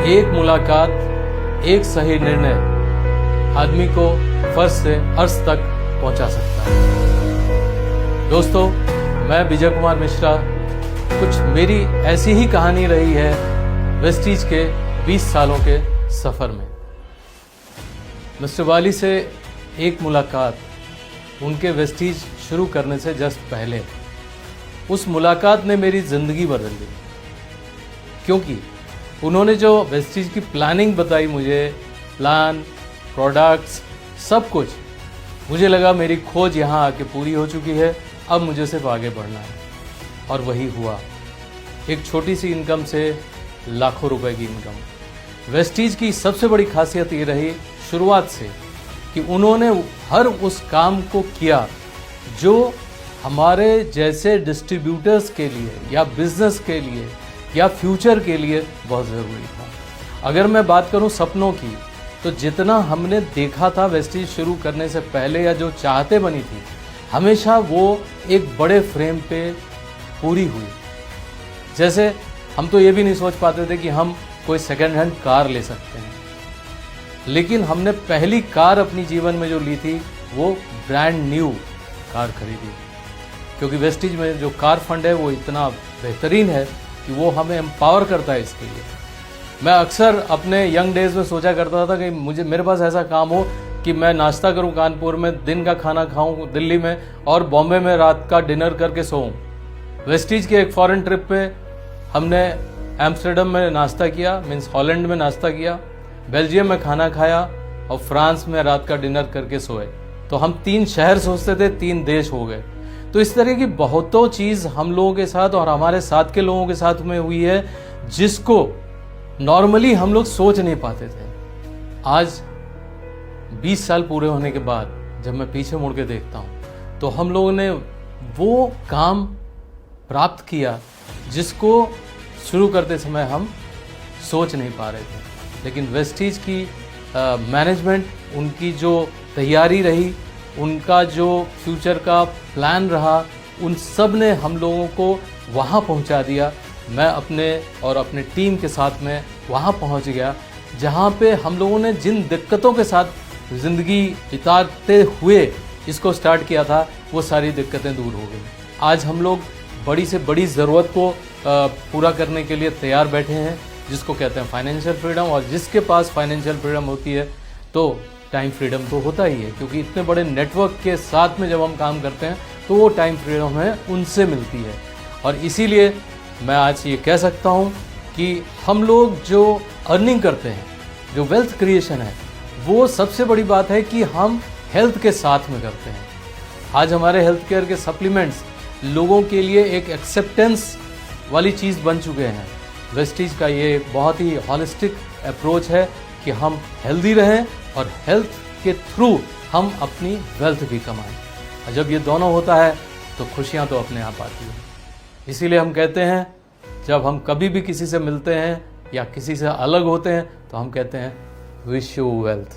एक मुलाकात, एक सही निर्णय आदमी को फर्श से अर्श तक पहुंचा सकता है। दोस्तों, मैं विजय कुमार मिश्रा। कुछ मेरी ऐसी ही कहानी रही है वेस्टीज के 20 सालों के सफर में। मिस्टर वाली से एक मुलाकात उनके वेस्टीज शुरू करने से जस्ट पहले, उस मुलाकात ने मेरी जिंदगी बदल दी, क्योंकि उन्होंने जो वेस्टीज की प्लानिंग बताई मुझे, प्लान, प्रोडक्ट्स, सब कुछ, मुझे लगा मेरी खोज यहाँ आके पूरी हो चुकी है, अब मुझे सिर्फ आगे बढ़ना है। और वही हुआ। एक छोटी सी इनकम से लाखों रुपए की इनकम। वेस्टीज की सबसे बड़ी खासियत ये रही शुरुआत से कि उन्होंने हर उस काम को किया जो हमारे जैसे डिस्ट्रीब्यूटर्स के लिए या बिजनेस के लिए या फ्यूचर के लिए बहुत ज़रूरी था। अगर मैं बात करूं सपनों की, तो जितना हमने देखा था वेस्टीज शुरू करने से पहले या जो चाहते बनी थी, हमेशा वो एक बड़े फ्रेम पे पूरी हुई। जैसे हम तो ये भी नहीं सोच पाते थे कि हम कोई सेकेंड हैंड कार ले सकते हैं, लेकिन हमने पहली कार अपनी जीवन में जो ली थी वो ब्रांड न्यू कार खरीदी, क्योंकि वेस्टीज में जो कार फंड है वो इतना बेहतरीन है कि वो हमें एम्पावर करता है। इसके लिए मैं अक्सर अपने यंग डेज में सोचा करता था कि मेरे पास ऐसा काम हो कि मैं नाश्ता करूं कानपुर में, दिन का खाना खाऊं दिल्ली में, और बॉम्बे में रात का डिनर करके सोऊं। वेस्टीज के एक फॉरेन ट्रिप पे हमने एम्स्टर्डम में नाश्ता किया, मीन्स हॉलैंड में नाश्ता किया, बेल्जियम में खाना खाया और फ्रांस में रात का डिनर करके सोए। तो हम 3 शहर सोचते थे, 3 देश हो गए। तो इस तरह की बहुतों चीज़ हम लोगों के साथ और हमारे साथ के लोगों के साथ में हुई है, जिसको नॉर्मली हम लोग सोच नहीं पाते थे। आज 20 साल पूरे होने के बाद जब मैं पीछे मुड़ के देखता हूँ, तो हम लोगों ने वो काम प्राप्त किया जिसको शुरू करते समय हम सोच नहीं पा रहे थे। लेकिन वेस्टीज की मैनेजमेंट, उनकी जो तैयारी रही, उनका जो फ्यूचर का प्लान रहा, उन सब ने हम लोगों को वहाँ पहुँचा दिया। मैं अपने और अपने टीम के साथ में वहाँ पहुँच गया जहाँ पे हम लोगों ने जिन दिक्कतों के साथ ज़िंदगी बिताते हुए इसको स्टार्ट किया था, वो सारी दिक्कतें दूर हो गई। आज हम लोग बड़ी से बड़ी ज़रूरत को पूरा करने के लिए तैयार बैठे हैं, जिसको कहते हैं फाइनेंशियल फ्रीडम। और जिसके पास फाइनेंशियल फ्रीडम होती है तो टाइम फ्रीडम तो होता ही है, क्योंकि इतने बड़े नेटवर्क के साथ में जब हम काम करते हैं तो वो टाइम फ्रीडम है उनसे मिलती है। और इसीलिए मैं आज ये कह सकता हूँ कि हम लोग जो अर्निंग करते हैं, जो वेल्थ क्रिएशन है, वो सबसे बड़ी बात है कि हम हेल्थ के साथ में करते हैं। आज हमारे हेल्थ केयर के सप्लीमेंट्स लोगों के लिए एक एक्सेप्टेंस वाली चीज़ बन चुके हैं। वेस्टीज का ये बहुत ही हॉलिस्टिक अप्रोच है कि हम हेल्दी रहें और हेल्थ के थ्रू हम अपनी वेल्थ भी कमाएं। और जब ये दोनों होता है तो खुशियां तो अपने आप आती हैं। इसीलिए हम कहते हैं, जब हम कभी भी किसी से मिलते हैं या किसी से अलग होते हैं, तो हम कहते हैं विश यू वेल्थ।